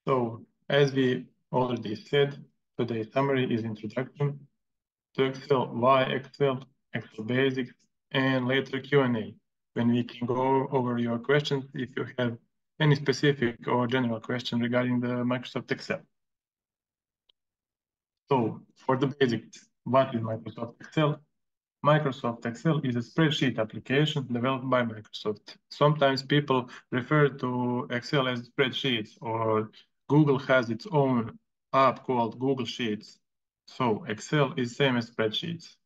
So, as we already said, today's summary is introduction to Excel, why Excel, Excel basics, and later Q&A, when we can go over your questions if you have any specific or general question regarding the Microsoft Excel. So, for the basics, what is Microsoft Excel? Microsoft Excel is a spreadsheet application developed by Microsoft. Sometimes people refer to Excel as spreadsheets, or Google has its own app called Google Sheets. So Excel is same as spreadsheets.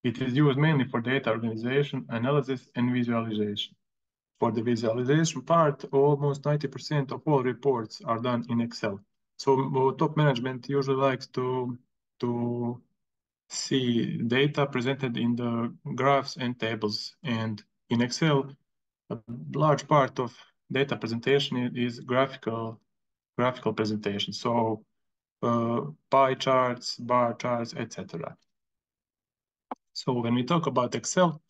It is used mainly for data organization, analysis, and visualization. For the visualization part, almost 90% of all reports are done in Excel. So top management usually likes to see data presented in the graphs and tables. And in Excel, a large part of data presentation is graphical presentation. So pie charts, bar charts, etc. So when we talk about Excel,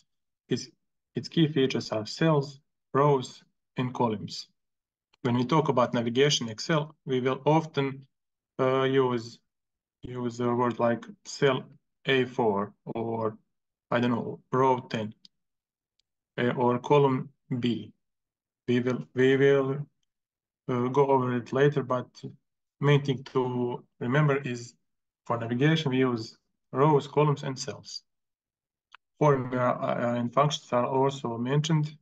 its key features are cells, rows, and columns. When we talk about navigation Excel, we will often use a word like cell A4 or, I don't know, row 10 or column B. We will go over it later, but main thing to remember is for navigation we use rows, columns, and cells. Formula and functions are also mentioned.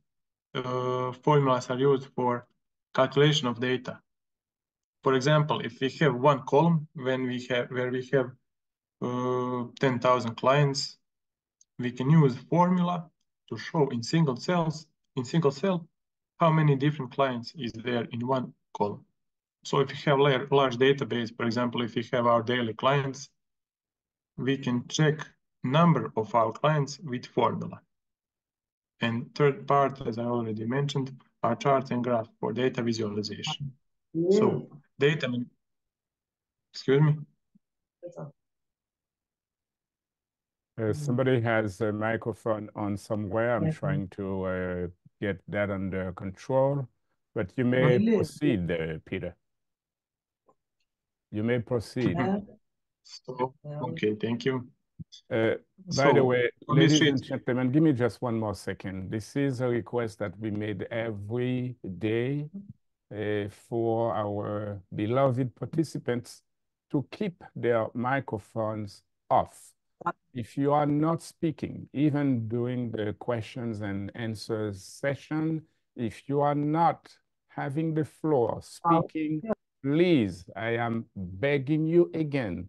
Formulas are used for calculation of data. For example, if we have one column where we have 10,000 clients, we can use formula to show in single cell how many different clients is there in one column. So if you have a large database, for example, if we have our daily clients, we can check number of our clients with formula. And third part, as I already mentioned, are charts and graphs for data visualization. So data, excuse me? Somebody has a microphone on somewhere. I'm trying to get that under control, but you may proceed, Peter. You may proceed. So, okay, thank you. By the way, ladies and gentlemen, give me just one more second. This is a request that we made every day for our beloved participants to keep their microphones off. If you are not speaking, even during the questions and answers session, if you are not having the floor speaking, please, I am begging you again,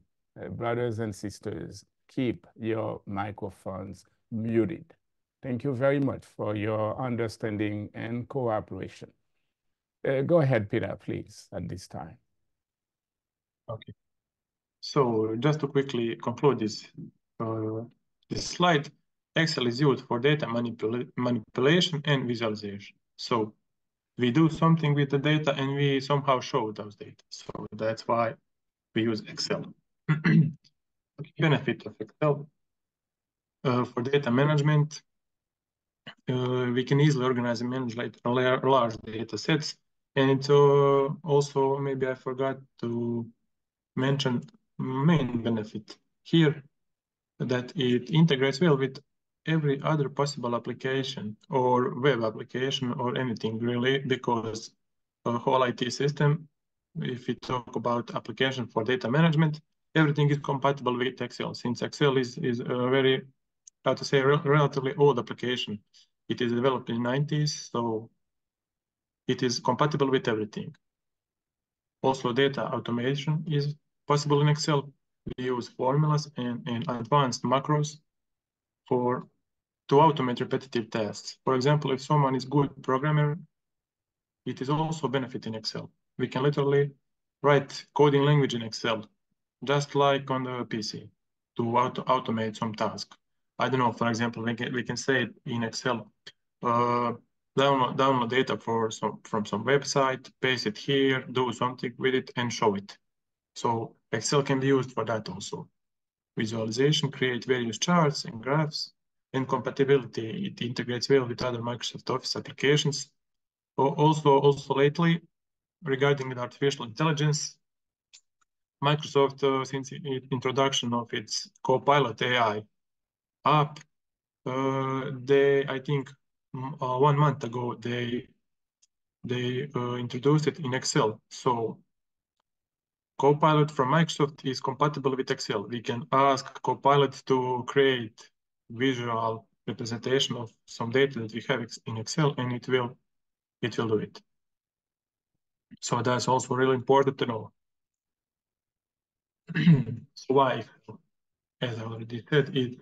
brothers and sisters, keep your microphones muted. Thank you very much for your understanding and cooperation. Go ahead, Peter, please, at this time. Okay. So just to quickly conclude this slide, Excel is used for data manipulation and visualization. So we do something with the data and we somehow show those data. So that's why we use Excel. The benefit of Excel for data management, we can easily organize and manage large data sets. And it's also, maybe I forgot to mention main benefit here, that it integrates well with every other possible application or web application or anything really, because a whole IT system, if we talk about application for data management, everything is compatible with Excel, since Excel is a very, how to say, relatively old application. It is developed in the 90s, so it is compatible with everything. Also, data automation is possible in Excel. We use formulas and advanced macros to automate repetitive tasks. For example, if someone is good programmer, it is also benefit in Excel. We can literally write coding language in Excel, just like on the PC, to automate some task. I don't know, for example, we can say in Excel, download data from some website, paste it here, do something with it, and show it. So Excel can be used for that also. Visualization, create various charts and graphs, and compatibility. It integrates well with other Microsoft Office applications. Also lately, regarding the artificial intelligence, Microsoft, since its introduction of its Copilot AI app, I think 1 month ago, they introduced it in Excel. So Copilot from Microsoft is compatible with Excel. We can ask Copilot to create visual representation of some data that we have in Excel, and it will do it. So that's also really important to know. So why, as I already said, its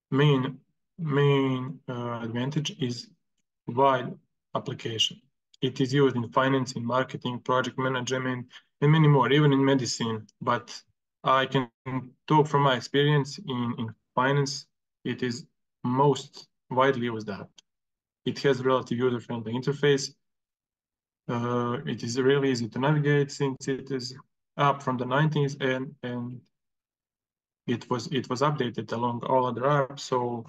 main advantage is wide application. It is used in finance, in marketing, project management, and many more, even in medicine. But I can talk from my experience in finance. It is most widely used app. It has relative user-friendly interface. It is really easy to navigate since it is up from the 90s and it was updated along all other apps. So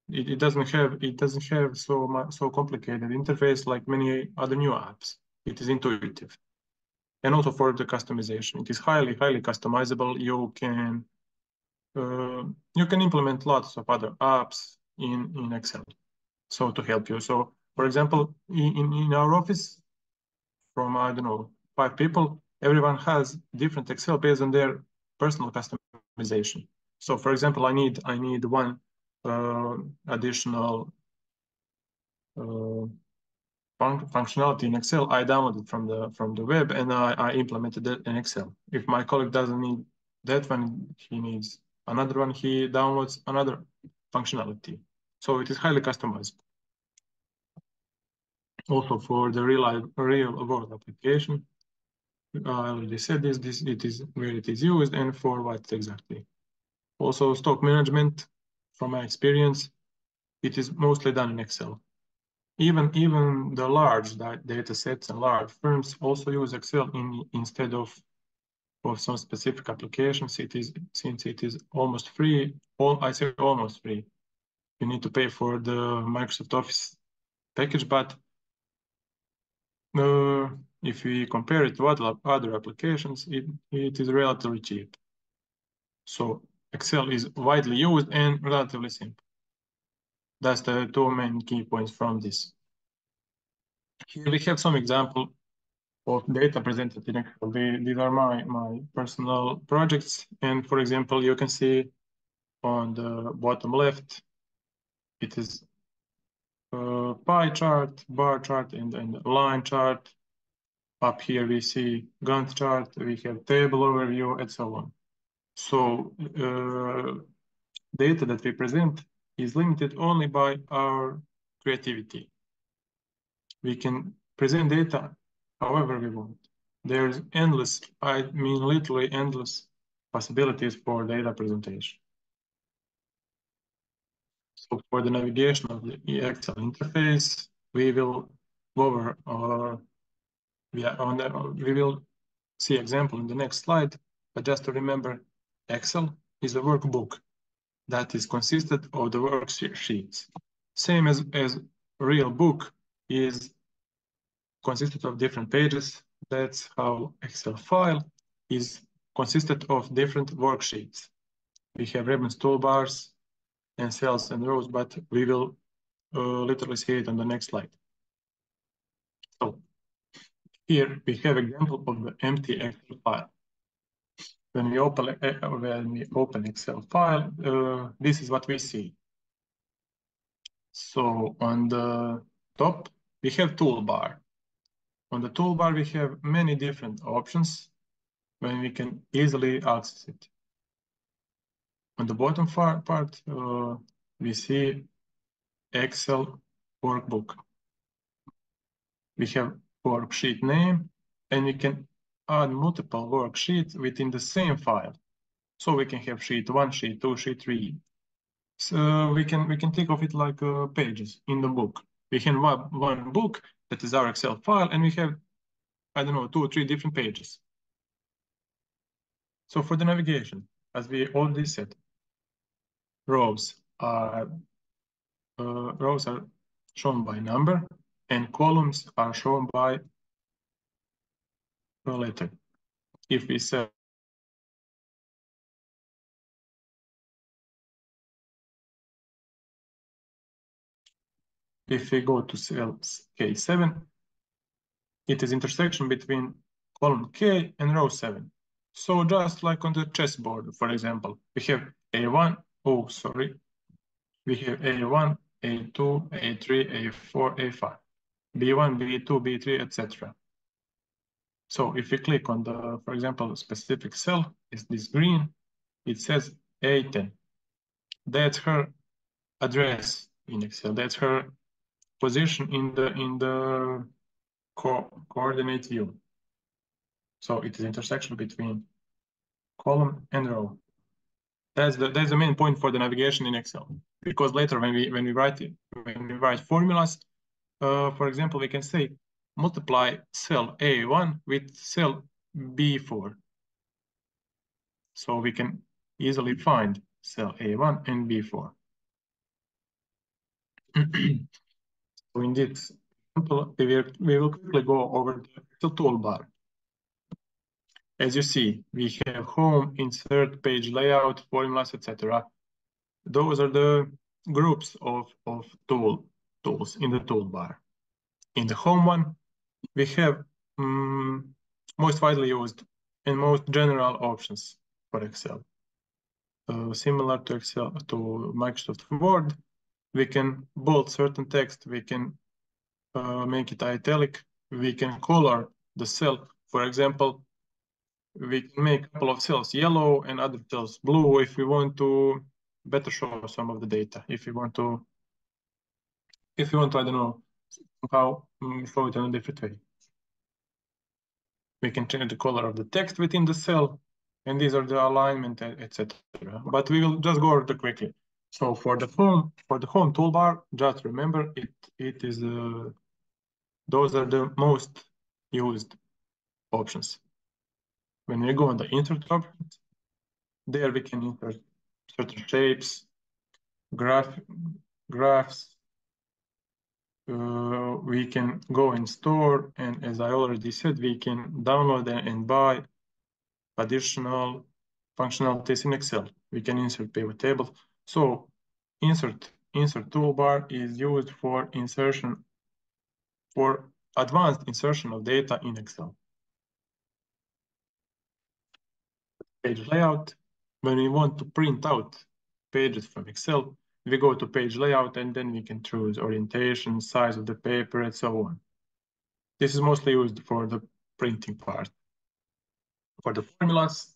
it doesn't have so complicated interface like many other new apps. It is intuitive, and also for the customization, it is highly customizable. You can implement lots of other apps in Excel, so to help you. So, for example, in our office, from I don't know 5 people, everyone has different Excel based on their personal customization. So, for example, I need one additional functionality in Excel. I downloaded from the web and I implemented it in Excel. If my colleague doesn't need that one, he needs another one, he downloads another functionality. So it is highly customized. Also for the real world application, I already said this, it is where it is used and for what exactly. Also stock management, from my experience, it is mostly done in Excel. Even the large data sets and large firms also use Excel instead of some specific applications. Since it is almost free. I say almost free. You need to pay for the Microsoft Office package, but if we compare it to other applications, it is relatively cheap. So Excel is widely used and relatively simple. That's the 2 main key points from this. Here we have some example of data presented in Excel. These are my personal projects. And for example, you can see on the bottom left, it is a pie chart, bar chart, and line chart. Up here we see Gantt chart, we have table overview, and so on. So data that we present is limited only by our creativity. We can present data however we want. There's endless, I mean literally endless possibilities for data presentation. So for the navigation of the Excel interface, we will cover we will see example in the next slide. But just to remember, Excel is a workbook that is consisted of the worksheets. Same as real book is consisted of different pages. That's how Excel file is consisted of different worksheets. We have ribbons, toolbars, and cells and rows, but we will literally see it on the next slide. So here we have example of the empty Excel file. When we open Excel file, this is what we see. So on the top, we have toolbar. On the toolbar, we have many different options when we can easily access it. On the bottom part, we see Excel workbook. We have worksheet name, and we can add multiple worksheets within the same file. So we can have sheet 1, sheet 2, sheet 3. So we can think of it like pages in the book. We have one book that is our Excel file, and we have, I don't know, 2 or 3 different pages. So for the navigation, as we already said, rows are shown by number, and columns are shown by later. If we say if we go to cell K7, it is intersection between column K and row 7. So just like on the chessboard, for example, we have A1, oh, sorry, we have A1, A2, A3, A4, A5, B1, B2, B3, etc. So if we click on the, for example, specific cell, is this green, it says A10. That's her address in Excel. That's her position in the coordinate view. So it is intersection between column and row. That's the main point for the navigation in Excel. Because later when we write formulas, for example, we can say multiply cell A1 with cell B4. So we can easily find cell A1 and B4. So in this example, we will quickly go over the toolbar. As you see, we have home, insert, page layout, formulas, etc. Those are the groups of tools in the toolbar. In the home one, we have most widely used and most general options for Excel. Similar to Excel, to Microsoft Word, we can bold certain text, we can make it italic, we can color the cell. For example, we can make a couple of cells yellow and other cells blue if we want to better show some of the data. If you want to, I don't know, somehow show it in a different way. We can change the color of the text within the cell, and these are the alignment, etc. But we will just go over it quickly. So for the home toolbar, just remember it is those are the most used options. When we go on the insert options, there we can insert certain shapes, graphs. We can go in store, and as I already said, we can download and buy additional functionalities in Excel. We can insert pivot tables. So insert toolbar is used for insertion, for advanced insertion of data in Excel. Page layout. When we want to print out pages from Excel, we go to page layout and then we can choose orientation, size of the paper, and so on. This is mostly used for the printing part. For the formulas,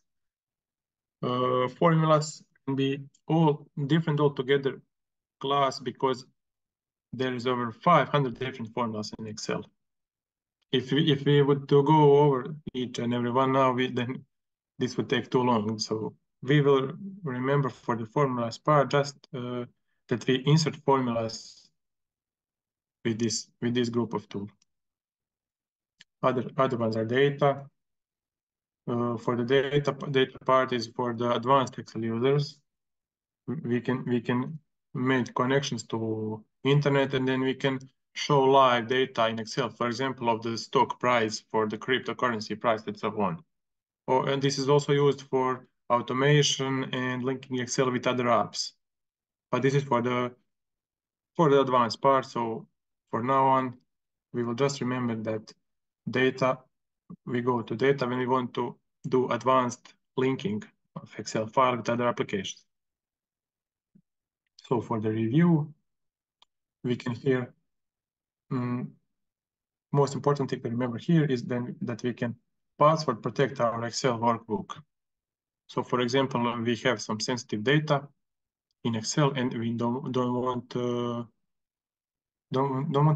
formulas can be all different altogether class because there is over 500 different formulas in Excel. If we would to go over each and every one now, then this would take too long. So we will remember for the formulas part just that we insert formulas with this group of tools. Other ones are data. For the data part is for the advanced Excel users. We can make connections to internet, and then we can show live data in Excel, for example, of the stock price for the cryptocurrency price and so on. And this is also used for automation and linking Excel with other apps. But this is for the advanced part. So for now on, we will just remember that data, we go to data when we want to do advanced linking of Excel file with other applications. So for the review, we can here, most important thing to remember here is then that we can password protect our Excel workbook. So for example, we have some sensitive data in Excel and we don't want to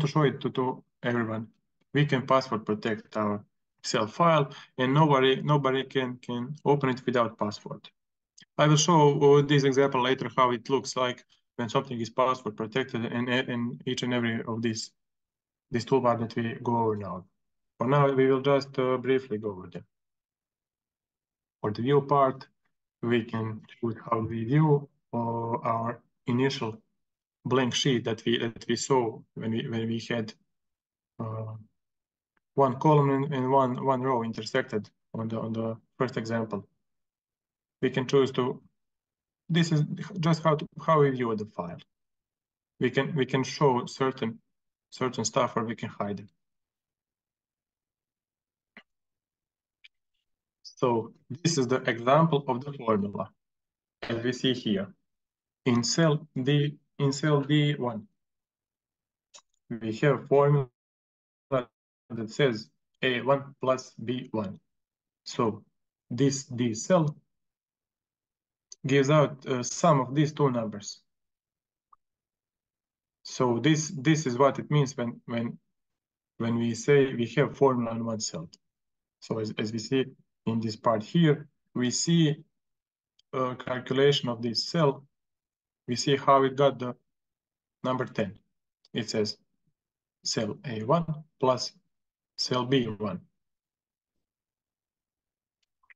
show it to everyone. We can password protect our Excel file and nobody can open it without password. I will show this example later how it looks like when something is password protected in each and every of this toolbar that we go over now. For now, we will just briefly go over them. For the view part, we can choose how we view our initial blank sheet that we saw when we had one column and one row intersected on the first example. We can choose to. This is just how we view the file. We can show certain stuff, or we can hide it. So this is the example of the formula, as we see here. In cell D1, we have formula that says A1 plus B1. So this D cell gives out sum of these two numbers. So this is what it means when we say we have formula in one cell. So as we see in this part here, we see a calculation of this cell. We see how it got the number 10. It says cell A1 plus cell B1.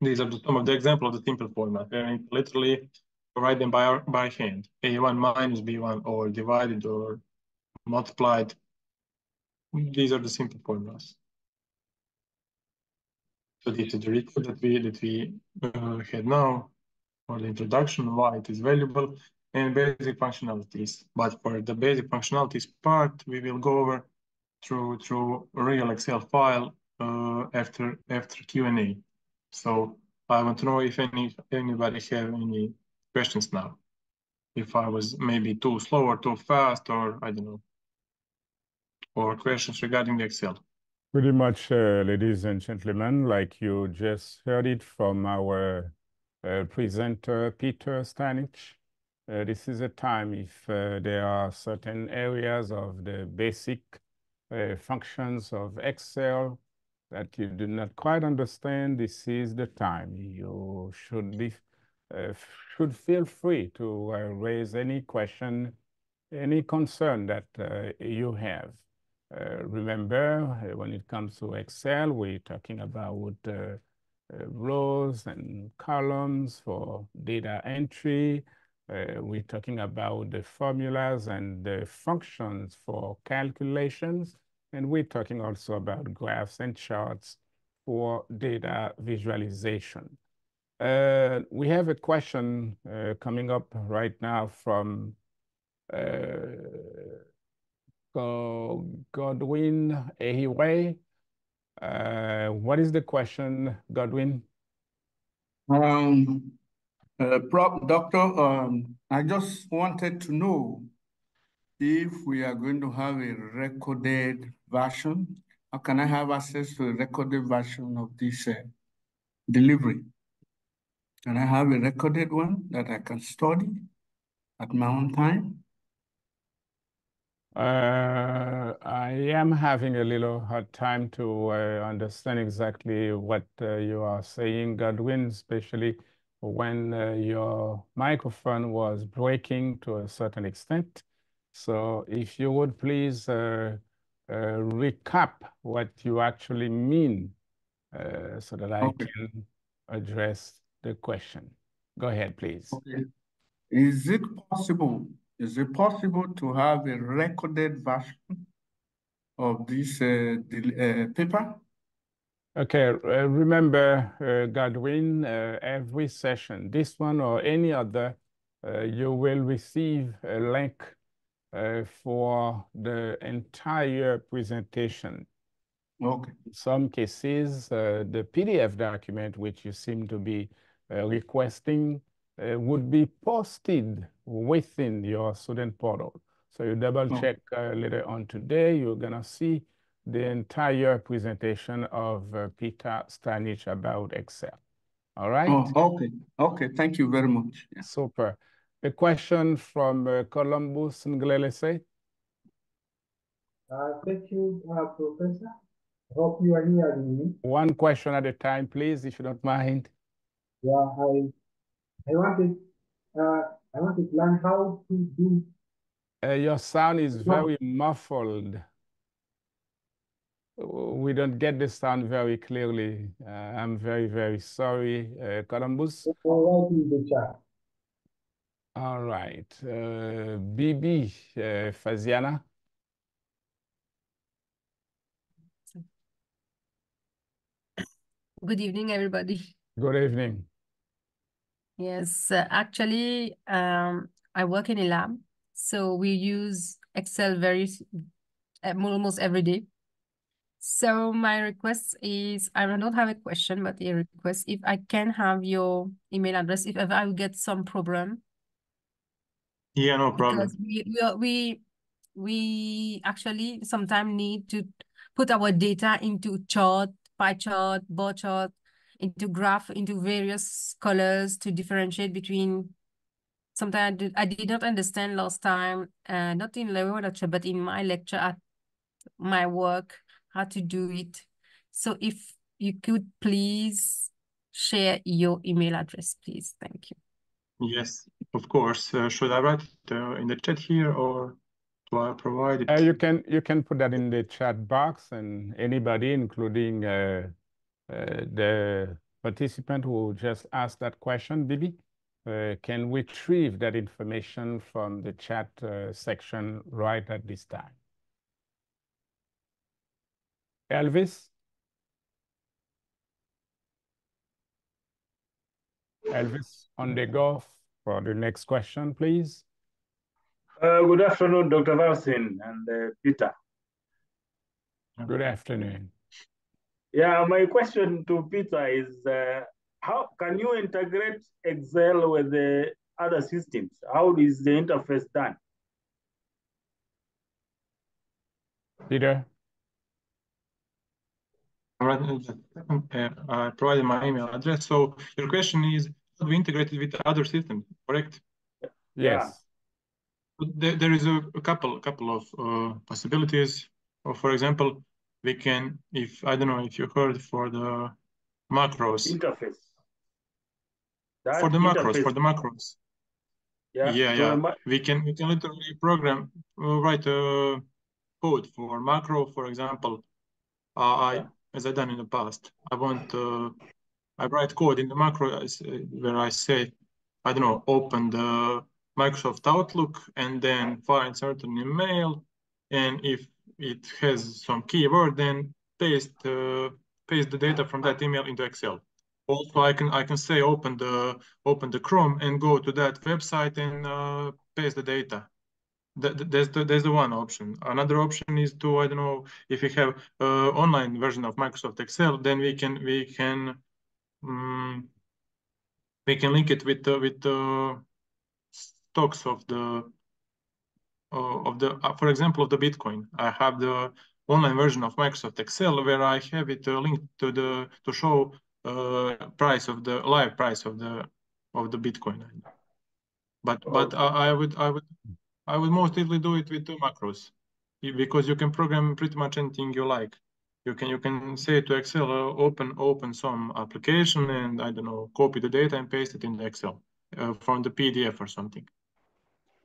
These are some of the example of the simple format. And literally write them by hand. A1 minus B1, or divided or multiplied. These are the simple formulas. So this is the report that we had now, or the introduction, why it is valuable, and basic functionalities. But for the basic functionalities part, we will go over through a real Excel file after Q&A. So I want to know if anybody have any questions now. If I was maybe too slow or too fast, or I don't know, or questions regarding the Excel. Pretty much, ladies and gentlemen, like you just heard it from our presenter, Petar S. This is a time if there are certain areas of the basic functions of Excel that you do not quite understand, this is the time. You should feel free to raise any question, any concern that you have. Remember, when it comes to Excel, we're talking about rows and columns for data entry. We're talking about the formulas and the functions for calculations. And we're talking also about graphs and charts for data visualization. We have a question coming up right now from Godwin Ehiwe. What is the question, Godwin? Doctor, I just wanted to know if we are going to have a recorded version. How can I have access to a recorded version of this delivery? Can I have a recorded one that I can study at my own time? I am having a little hard time to understand exactly what you are saying, Godwin, especially when your microphone was breaking to a certain extent. So if you would please recap what you actually mean so that I can address the question. Go ahead, please. Okay. Is it possible to have a recorded version of this paper? Okay, remember, Godwin, every session, this one or any other, you will receive a link for the entire presentation. Okay. In some cases, the PDF document, which you seem to be requesting, would be posted within your student portal. So you double check later on today, you're gonna see the entire presentation of Petar S about Excel. All right? Oh, okay. Okay, thank you very much. Yeah. Super. A question from Columbus Nglelese. Thank you, Professor. Hope you are hearing me. One question at a time, please, if you don't mind. Yeah, I wanted to learn how to do. Your sound is very muffled. We don't get the sound very clearly. I'm very, very sorry, Columbus. All right, in the chat. All right. BB, Faziana. Good evening, everybody. Good evening. Yes, actually, I work in a lab, so we use Excel almost every day. So my request is, I don't have a question, but a request, if I can have your email address, if ever I will get some problem. Yeah, no problem. Because we actually sometimes need to put our data into chart, pie chart, bar chart, into graph, into various colors to differentiate between. Sometimes I did not understand last time, not in level lecture, but in my lecture at my work, how to do it. So if you could please share your email address, please. Thank you. Yes, of course. Should I write it in the chat here, or do I provide it? You can put that in the chat box, and anybody, including the participant who just asked that question, Bibi, can retrieve that information from the chat section right at this time. Elvis? Elvis, on the go for the next question, please. Good afternoon, Dr. Valsin and Peter. Good afternoon. Yeah, my question to Peter is, how can you integrate Excel with the other systems? How is the interface done? Peter? I provided my email address. So your question is, how do we integrate it with other systems, correct? Yes. There is a couple of possibilities. For example, we can, I don't know if you heard, for the macros. Interface. For the macros. Yeah. We can literally program, write a code for macro, for example. As I done in the past, I write code in the macro where I say, I don't know, open the Microsoft Outlook and then find certain email, and if it has some keyword, then paste the data from that email into Excel. Also, I can say open the Chrome and go to that website and paste the data. There's the one option. Another option is to, I don't know, if we have online version of Microsoft Excel, then we can link it with the stocks of the for example, of the Bitcoin. I have the online version of Microsoft Excel where I have it linked to show live price of the Bitcoin. But I would most easily do it with two macros, because you can program pretty much anything you like. You can say to Excel, open some application, and I don't know, copy the data and paste it in the Excel from the PDF or something.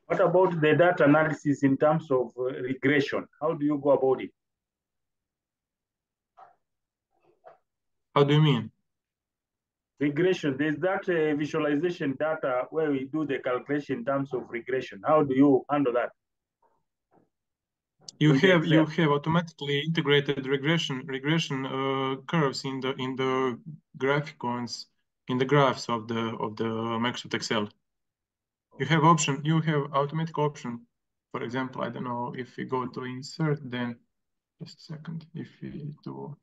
What about the data analysis in terms of regression? How do you go about it? How do you mean? Regression, there's that visualization data where we do the calculation in terms of regression. How do you handle that? You have automatically integrated regression curves in the graphicons, in the graphs of the Microsoft Excel. You have automatic option. For example, I don't know, if we go to insert, then just a second. If we do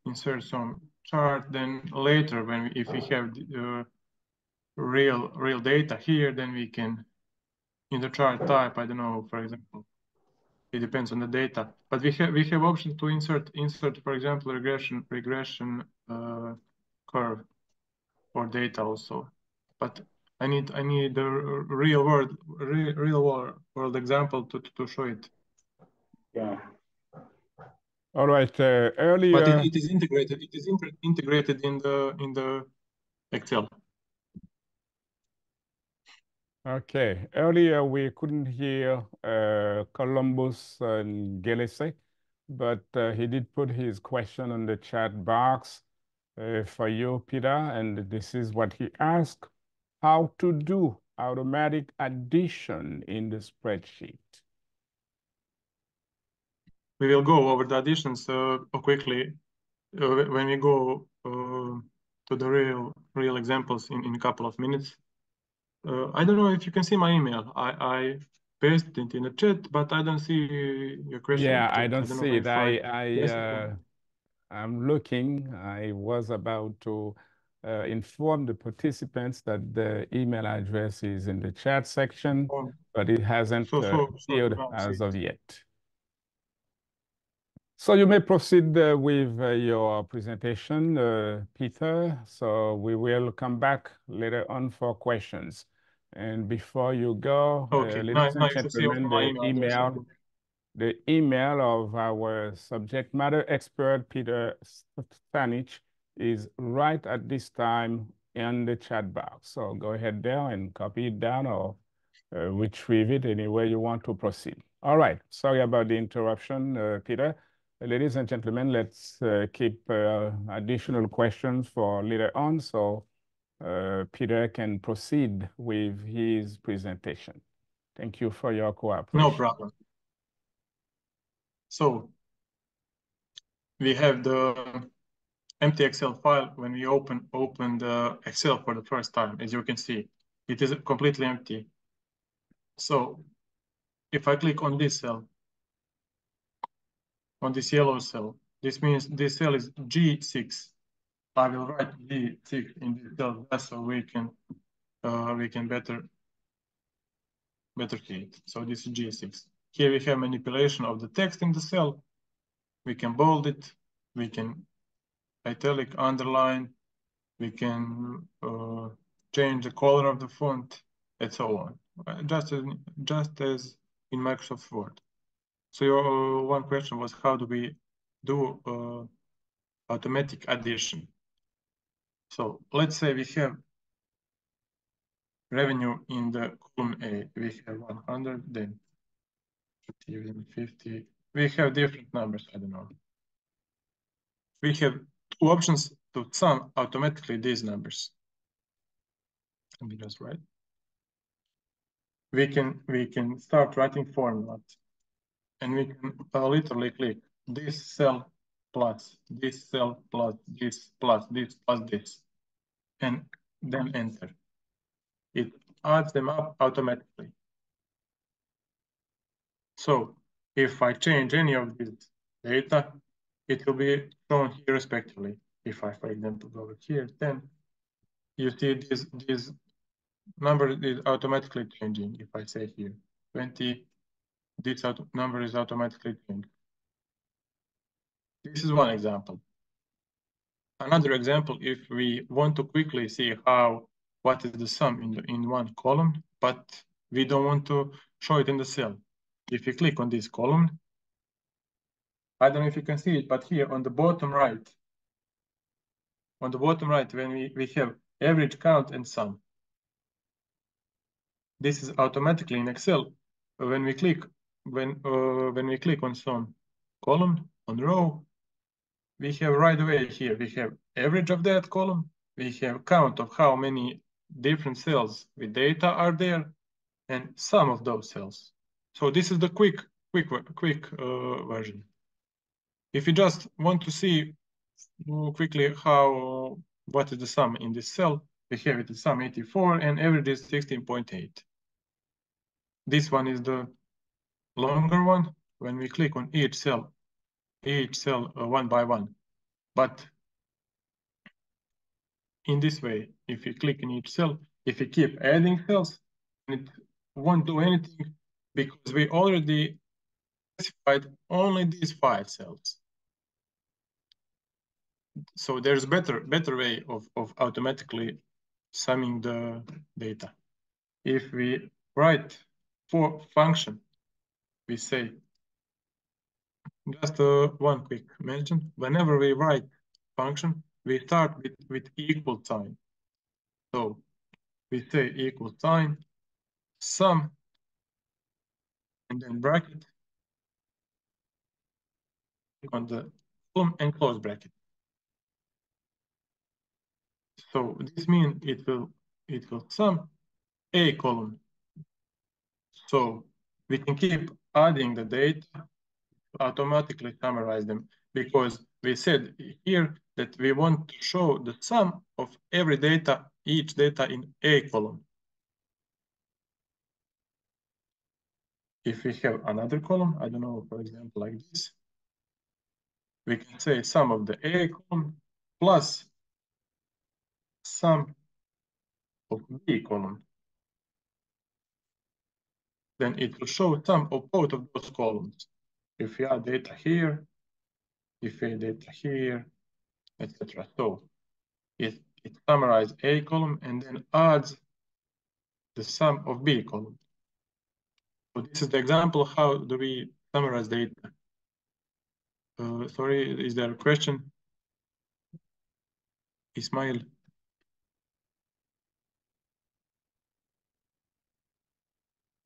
insert some chart, then later if we have real data here, then we can, in the chart type, I don't know, for example, it depends on the data, but we have option to insert, for example, regression curve for data also. But I need the real world example to show it. Yeah. All right. Earlier, but it is integrated. It is integrated in the Excel. Okay. Earlier, we couldn't hear Columbus and Gelese, but he did put his question on the chat box for you, Peter, and this is what he asked: how to do automatic addition in the spreadsheet. We will go over the additions quickly when we go the real examples in a couple of minutes. I don't know if you can see my email. I pasted it in the chat, but I don't see your question. Yeah, I don't see it. Yes. I'm looking. I was about to inform the participants that the email address is in the chat section, but it hasn't appeared as of yet. So you may proceed with your presentation, Peter. So we will come back later on for questions. And before you go, ladies and gentlemen, the email of our subject matter expert, Petar S, is right at this time in the chat box. So go ahead there and copy it down or retrieve it any way you want to proceed. All right, sorry about the interruption, Peter. Ladies and gentlemen, let's keep additional questions for later on so Peter can proceed with his presentation. Thank you for your cooperation. No problem. So we have the empty Excel file. When we open the Excel for the first time, as you can see, it is completely empty. So if I click on this cell, on this yellow cell, this means this cell is G6. I will write G6 in this cell just so we can better see it. So this is G6. Here we have manipulation of the text in the cell. We can bold it. We can italic, underline. We can change the color of the font, and so on. Just as in Microsoft Word. So your one question was, how do we do automatic addition? So let's say we have revenue in the column A. We have 100, then 50. We have different numbers, I don't know. We have two options to sum automatically these numbers. Let me just write. We can start writing formulas, and we can literally click this cell plus this cell plus this plus this plus this, and then enter. It adds them up automatically. So if I change any of this data, it will be shown here respectively. If I, for example, go here 10, you see this number is automatically changing. If I say here 20, this number is automatically changing. This is one example. Another example, if we want to quickly see what is the sum in one column, but we don't want to show it in the cell. If you click on this column, I don't know if you can see it, but here on the bottom right, when we have average, count, and sum. This is automatically in Excel. When we click on some column on row, we have right away here, we have average of that column, we have count of how many different cells with data are there, and sum of those cells. So this is the quick version. If you just want to see quickly what is the sum in this cell, we have it as sum 84 and average is 16.8. This one is the longer one. When we click on each cell one by one. But in this way, if you click in each cell, if you keep adding cells, it won't do anything because we already specified only these 5 cells. So there's better way of automatically summing the data. If we write for function, we say just one quick mention. Whenever we write function, we start with equal sign. So we say equal sign, sum, and then bracket on the column and close bracket. So this means it will sum a column. So we can keep adding the data, automatically summarize them, because we said here that we want to show the sum of every data, each data in A column. If we have another column, I don't know, for example, like this, we can say sum of the A column plus sum of B column. Then it will show sum of both of those columns. If we add data here, if we add data here, etc. So it summarizes A column and then adds the sum of B column. So this is the example of how do we summarize data. Sorry, is there a question? Ismail?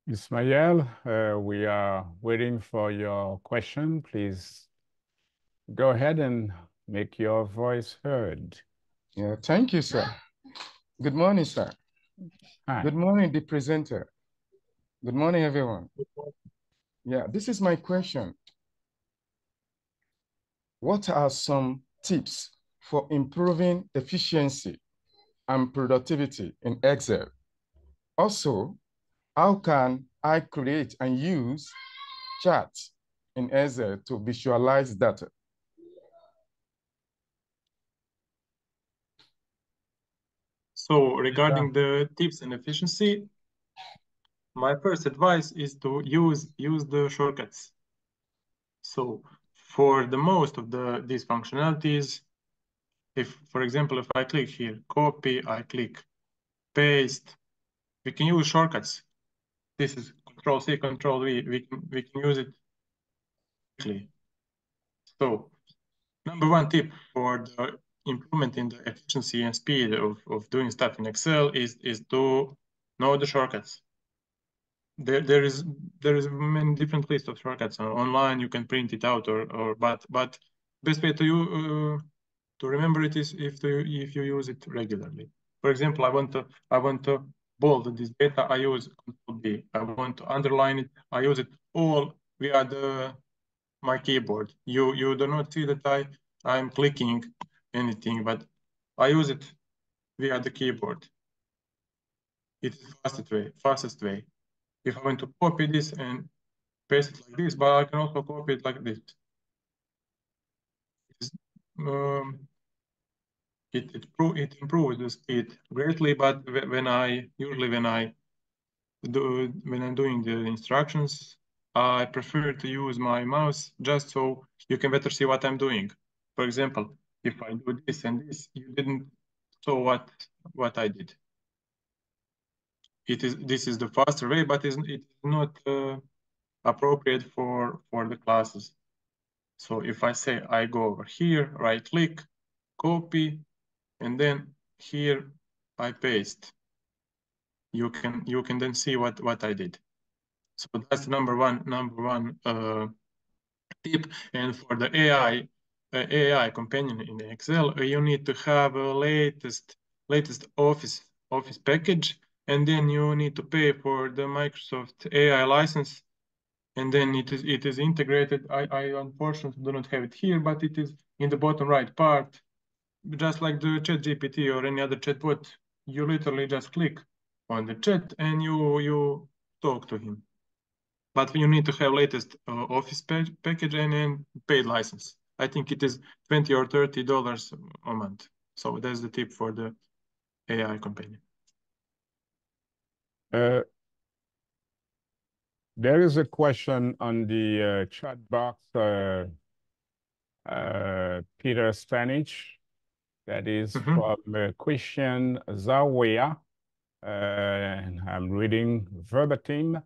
Ismail, we are waiting for your question. Please go ahead and make your voice heard. Yeah, thank you, sir. Good morning, sir. Hi. Good morning, the presenter. Good morning, everyone. Yeah, this is my question. What are some tips for improving efficiency and productivity in Excel? Also, how can I create and use charts in Excel to visualize data? So regarding the tips and efficiency, my first advice is to use the shortcuts. So for the most of these functionalities, if, for example, if I click here, copy, I click paste, we can use shortcuts. This is Control-C, Control-V. We can use it quickly. So number one tip for the improvement in the efficiency and speed of doing stuff in Excel is to know the shortcuts. There is many different lists of shortcuts online. You can print it out but best way to remember it is if you use it regularly. For example, I want to bold this data, I use Control-B. I want to underline it, I use it all via my keyboard. You do not see that I'm clicking anything, but I use it via the keyboard. It's the fastest way. If I want to copy this and paste it like this, but I can also copy it like this. It improves the speed greatly, but when I'm doing the instructions, I prefer to use my mouse just so you can better see what I'm doing. For example, if I do this and this, you didn't saw what I did. This is the faster way, but it is not appropriate for the classes. So if I say I go over here, right click, copy, and then here I paste. You can then see what I did. So that's number one tip. And for the AI companion in Excel, you need to have a latest Office package, and then you need to pay for the Microsoft AI license, and then it is integrated. I unfortunately do not have it here, but it is in the bottom right part, just like the ChatGPT or any other chatbot. You literally just click on the chat and you talk to him. But you need to have latest Office package and paid license. I think it is $20 or $30 a month. So that's the tip for the AI companion. There is a question on the chat box, Peter Spanish, that is from Christian Zawea, and I'm reading verbatim.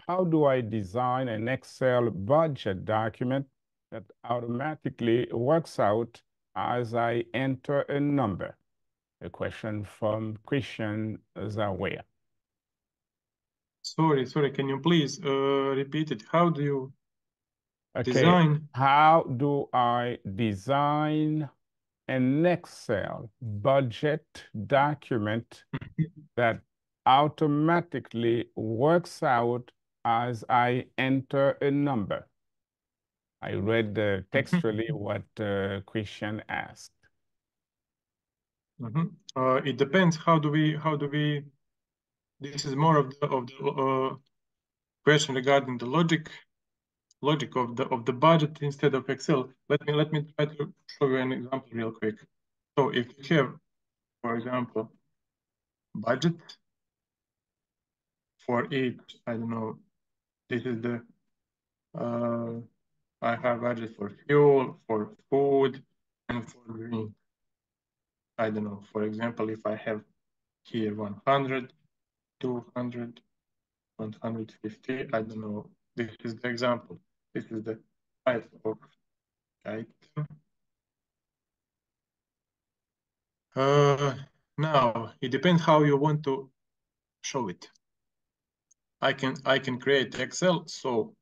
How do I design an Excel budget document that automatically works out as I enter a number? A question from Christian Zawea. Sorry, can you please repeat it? How do you design? How do I design an Excel budget document that automatically works out as I enter a number? Okay, so the first step is to create a budget. So you need to create a budget. You need to have a latest Office package. You need to have latest Office package, and then you need to pay for the Microsoft AI license. I read textually what Christian asked. It depends. How do we? This is more of the question regarding the logic of the budget instead of Excel. Let me try to show you an example real quick. So if you have, for example, budget for each, I don't know, this is the I have budget for fuel, for food, and for drink. I don't know, for example, if I have here 100, 200, 150, I don't know. This is the example. This is the type of item. Now it depends how you want to show it. I can create Excel, so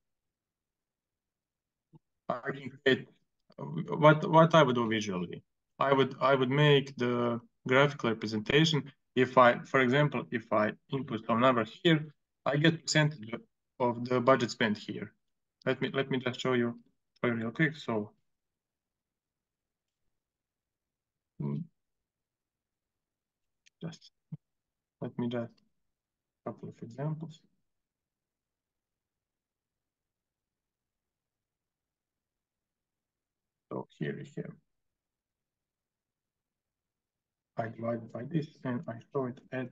I can create what I would do visually. I would make the graphical representation. If I, for example, if I input some number here, I get percentage of the budget spent here. Let me just show you real quick. So just let me just a couple of examples. So here we have, I divide by this and I show it as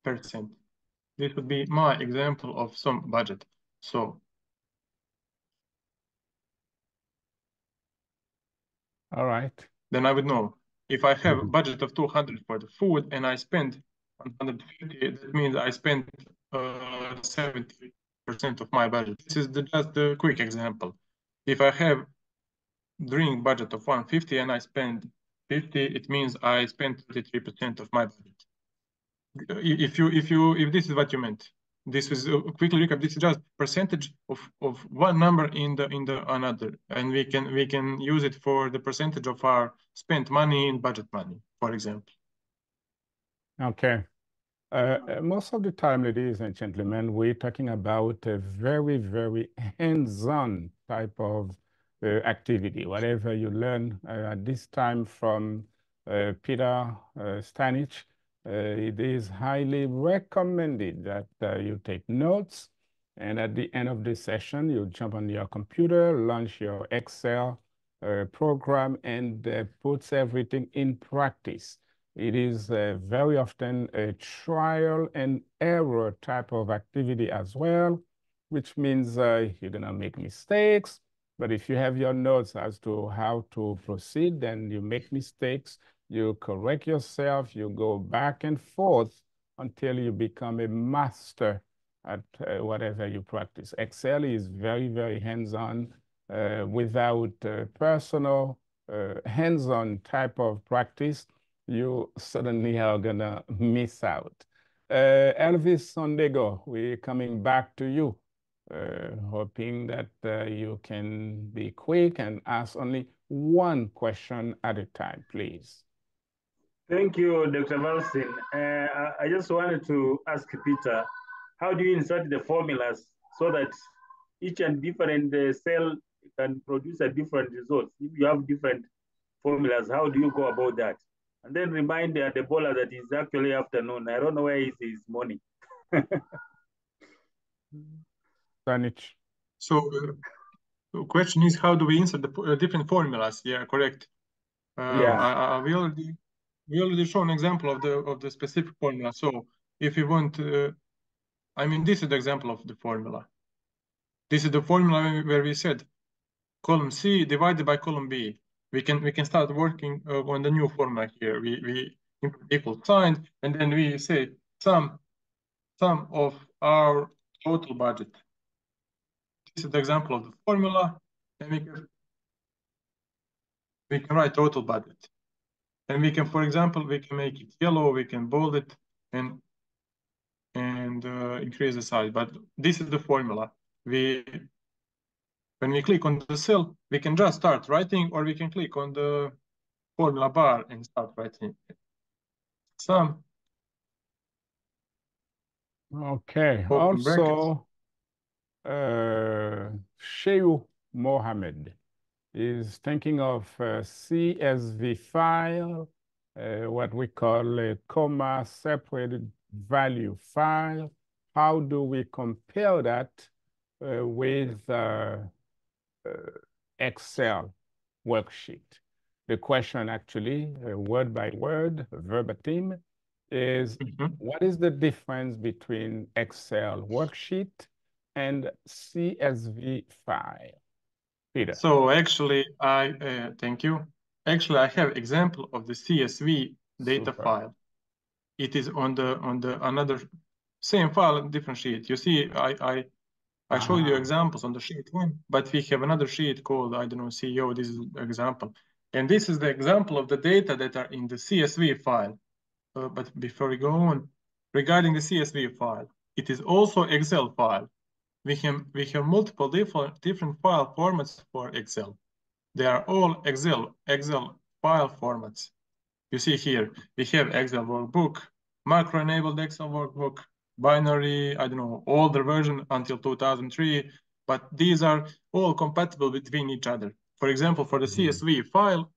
percent. This would be my example of some budget. So all right. Then I would know if I have a budget of 200 for the food and I spend 150, that means I spent 70% of my budget. This is just a quick example. If I have drink budget of 150 and I spend 50, it means I spent 33% of my budget. If this is what you meant, this is quickly recap. This is just percentage of one number in the another, and we can use it for the percentage of our spent money in budget money, for example. Okay. Most of the time, ladies and gentlemen, we're talking about a very, very hands-on type of activity. Whatever you learn at this time from Petar Stanich, it is highly recommended that you take notes, and at the end of the session, you jump on your computer, launch your Excel program, and puts everything in practice. It is very often a trial and error type of activity as well, which means you're going to make mistakes. But if you have your notes as to how to proceed, then you make mistakes, you correct yourself, you go back and forth until you become a master at whatever you practice. Excel is very, very hands-on. Without personal hands-on type of practice, you suddenly are gonna miss out. Elvis Sondego, we're coming back to you, hoping that you can be quick and ask only one question at a time, please. Thank you, Dr. Valsin. I just wanted to ask Peter, how do you insert the formulas so that each and different cell can produce a different result? If you have different formulas, how do you go about that? And then remind the Ebola that it's actually afternoon. I don't know where it is morning. Stanich. So the question is, how do we insert the different formulas? Yeah, correct. Yeah. We already show an example of the specific formula. So if you want, I mean, this is the example of the formula. This is the formula where we said column C divided by column B. We can start working on the new formula here. We input equal sign, and then we say sum of our total budget. This is the example of the formula, and we can write total budget. And we can, for example, we can make it yellow, we can bold it, and increase the size. But this is the formula. When we click on the cell, we can just start writing, or we can click on the formula bar and start writing sum. Okay. Open Also, Shehu Mohammed is thinking of a CSV file, what we call a comma separated value file. How do we compare that with Excel worksheet? The question actually, word by word, verbatim, is what is the difference between Excel worksheet and CSV file? Peter. So actually, thank you. Actually, I have example of the CSV data file. It is on the another same file, different sheet. You see, I showed you examples on the sheet 1, but we have another sheet called, I don't know, CEO. This is example. And this is the example of the data that are in the CSV file. But before we go on, regarding the CSV file, it is also Excel file. We have multiple different file formats for Excel. They are all Excel file formats. You see here, we have Excel workbook, macro-enabled Excel workbook, binary, I don't know, older version until 2003, but these are all compatible between each other. For example, for the CSV file,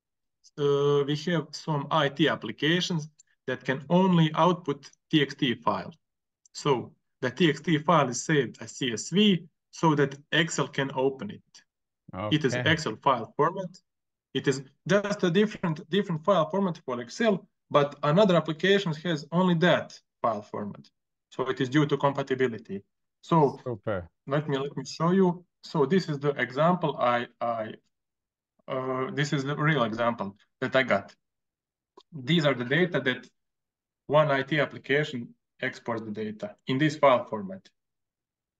we have some IT applications that can only output TXT file. So the TXT file is saved as CSV so that Excel can open it. It is Excel file format. It is just a different file format for Excel, but another application has only that file format. So it is due to compatibility. So let me show you. So this is the example this is the real example that I got. These are the data that one IT application exports the data in this file format.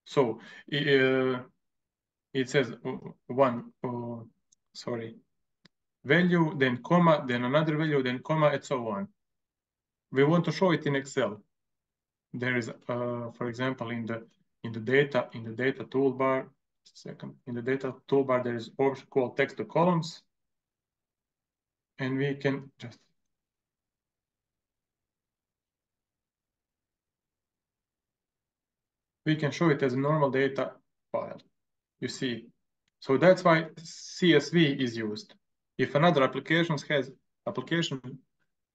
So it says value, then comma, then another value, then comma, and so on. We want to show it in Excel. There is, for example, in the data toolbar. In the data toolbar, there is option called text to columns, and we can just show it as a normal data file. You see, so that's why CSV is used. If another application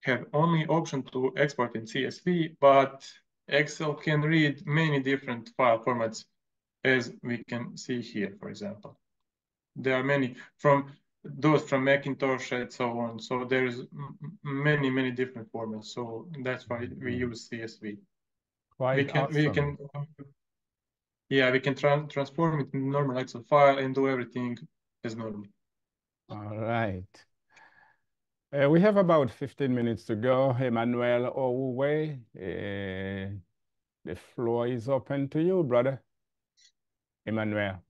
have only option to export in CSV, but Excel can read many different file formats, as we can see here, for example. There are many from Macintosh and so on. So there's many different formats. So that's why we use CSV. We can transform it in normal Excel file and do everything as normal. All right. We have about 15 minutes to go. Emmanuel Ouwe, the floor is open to you, brother. Emmanuel.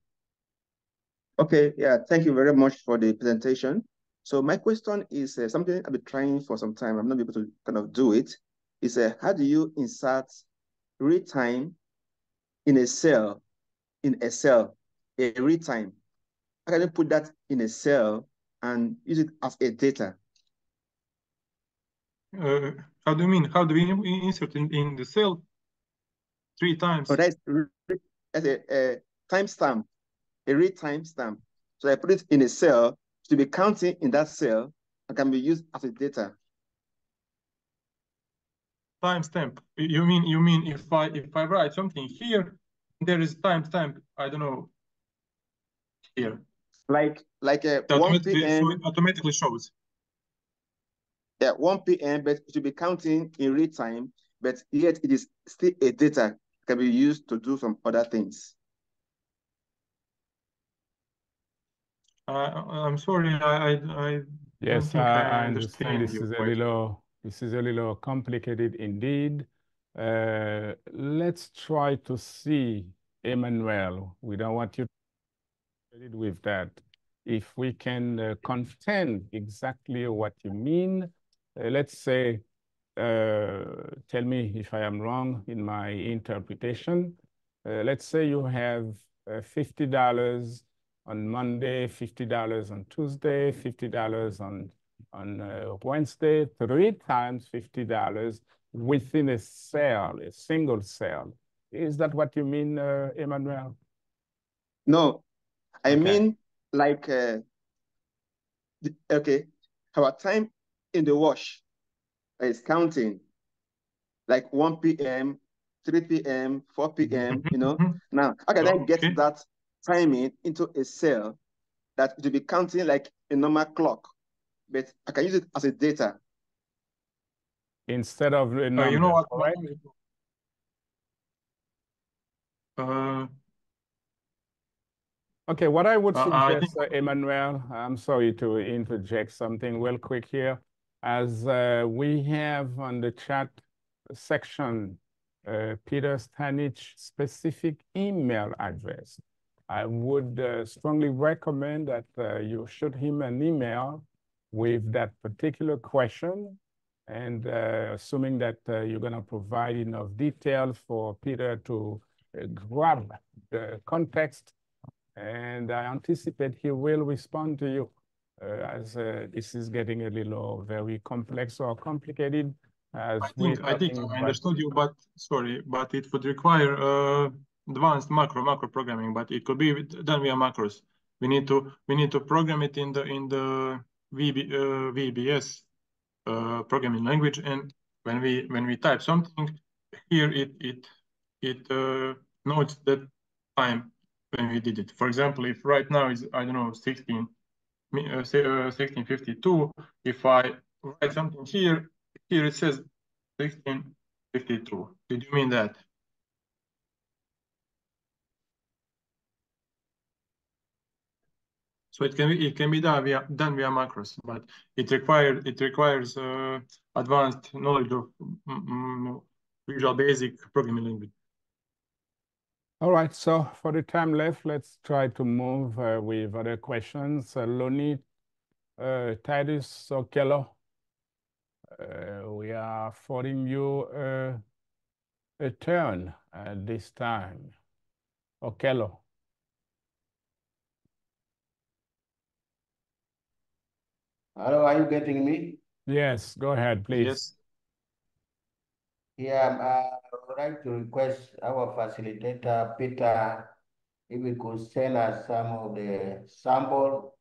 Okay, yeah, thank you very much for the presentation. So my question is something I've been trying for some time. I'm not able to kind of do it. Is how do you insert real time in a cell, in Excel, a real time? How can you put that in a cell and use it as a data? How do you mean? How do we insert in the cell 3 times? So that's a timestamp, a real timestamp. So I put it in a cell to be counting in that cell and can be used as a data. Timestamp. You mean if I write something here, there is timestamp, I don't know, here. Like 1 p.m. So it automatically shows. Yeah, 1 p.m., but it will be counting in real time, but yet it is still a data can be used to do some other things. I'm sorry, I yes, don't think I understand. This is a little complicated indeed. Let's try to see, Emmanuel. We don't want you to get it with that. If we can contend exactly what you mean, let's say, tell me if I am wrong in my interpretation. Let's say you have $50 on Monday, $50 on Tuesday, $50 on Wednesday, 3 times $50 within a cell, a single cell. Is that what you mean, Emmanuel? No, I mean, like, okay, our time in the wash is counting, like 1 p.m., 3 p.m., 4 p.m., you know. Now, how can I get that timing into a cell that it will be counting like a normal clock, but I can use it as a data? Instead of a number, you know what? right? Okay, what I would suggest, Emmanuel, I'm sorry to interject something real quick here. As we have on the chat section, Peter Stanich specific email address. I would strongly recommend that you shoot him an email with that particular question, and assuming that you're going to provide enough details for Peter to grab the context, and I anticipate he will respond to you as this is getting a little very complex or complicated. As I think I understood you, but sorry, but it would require advanced macro programming, but it could be done via macros. We need to program it in the VBS programming language, and when we type something here, it notes the time when we did it. For example, if right now is, I don't know, 1652, if I write something here it says 1652. Did you mean that? So it can be done via macros, but it requires advanced knowledge of Visual Basic programming language. All right, so for the time left, let's try to move with other questions. Lonnie, Titus, Okello, we are affording you a turn at this time. Okello. Hello, are you getting me? Yes, go ahead, please. Yes. Yeah, I would like to request our facilitator, Peter, if we could send us some of the sample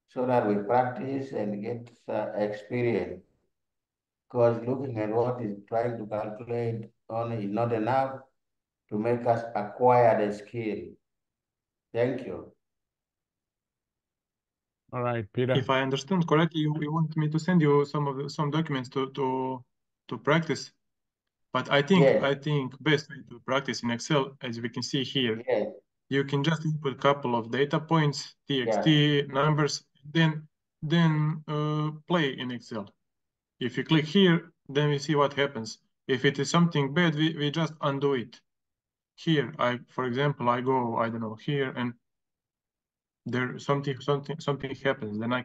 so that we practice and get experience. Because looking at what is trying to calculate only is not enough to make us acquire the skill. Thank you. All right, Peter. If I understand correctly, you want me to send you some documents to practice, but I think best way to practice in Excel, as we can see here, you can just input a couple of data points, txt numbers, then play in Excel. If you click here, then we see what happens. If it is something bad, we just undo it. Here, for example, I go, I don't know, here, and there something happens. Then I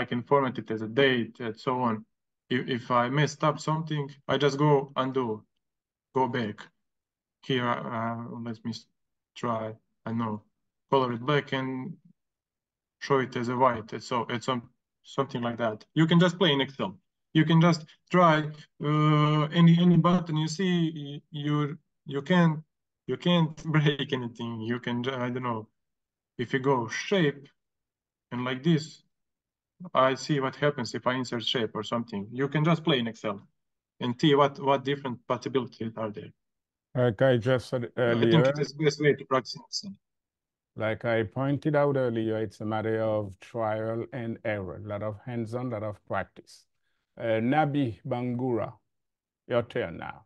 can format it as a date and so on. If I messed up something, I just go undo, go back. Here, let me try. I know, color it black and show it as a white. So it's something like that. You can just play in Excel. You can just try any button you see. You can't break anything. You can, I don't know, if you go shape and like this, I see what happens if I insert shape or something. You can just play in Excel and see what different possibilities are there. Like I just said earlier, I think it is the best way to practice in Excel. Like I pointed out earlier, it's a matter of trial and error, a lot of hands-on, a lot of practice. Nabi Bangura, your turn now.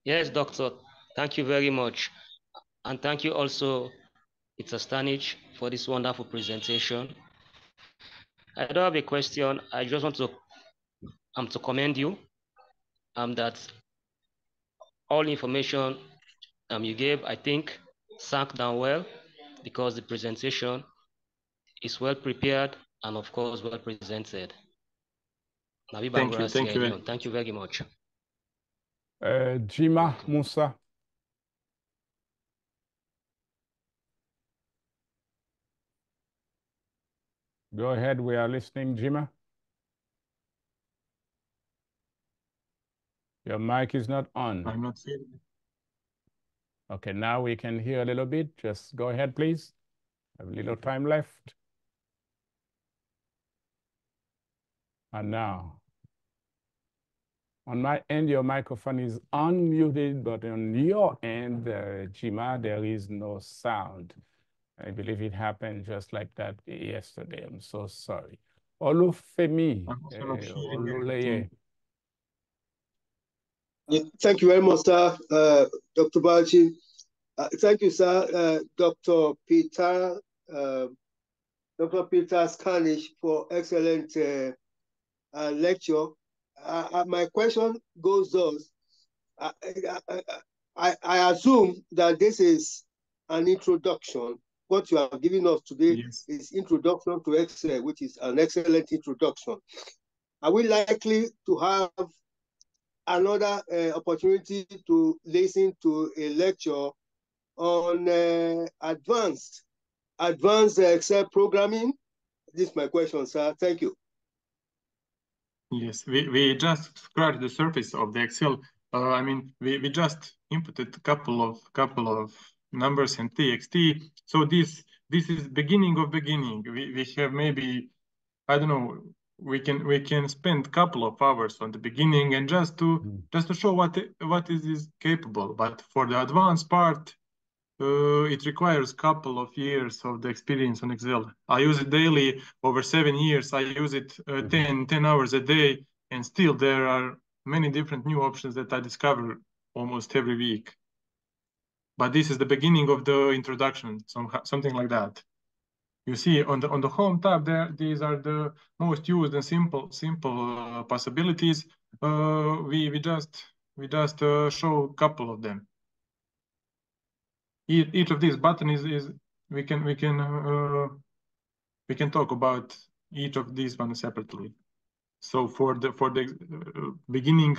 Yes, Doctor. Thank you very much. And thank you also, Peter Stanich, for this wonderful presentation. I don't have a question. I just want to commend you that all information you gave, I think, sank down well because the presentation is well prepared and, of course, well presented. Thank you. Thank you very much. Jima Musa. Go ahead, we are listening, Jima. Your mic is not on. I'm not seeing it. Okay, now we can hear a little bit. Just go ahead, please. Have a little time left. And now, on my end, your microphone is unmuted, but on your end, Jima, there is no sound. I believe it happened just like that yesterday. I'm so sorry. Olufemi, Oluleye. Thank you very much, sir, Dr. Balchi. Thank you, sir, Dr. Petar Skanish, for excellent lecture. My question goes thus. I assume that this is an introduction. What you are giving us today is introduction to Excel, which is an excellent introduction. Are we likely to have another opportunity to listen to a lecture on advanced Excel programming? This is my question, sir. Thank you. Yes, we just scratched the surface of the Excel. I mean, we just inputted a couple of numbers and TXT. So this is beginning of beginning. We have maybe, I don't know, we can spend a couple of hours on the beginning and just to show what is capable. But for the advanced part, it requires a couple of years of the experience on Excel. I use it daily over 7 years. I use it 10 hours a day, and still there are many different new options that I discover almost every week. But this is the beginning of the introduction, something like that. You see on the home tab there, these are the most used and simple possibilities. We just show a couple of them. Each of these buttons is we can talk about each of these ones separately. So for the beginning,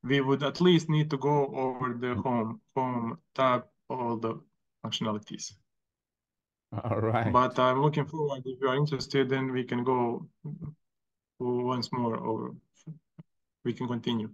we would at least need to go over the home tab, all the functionalities. All right. But I'm looking forward. If you are interested, then we can go once more, or we can continue.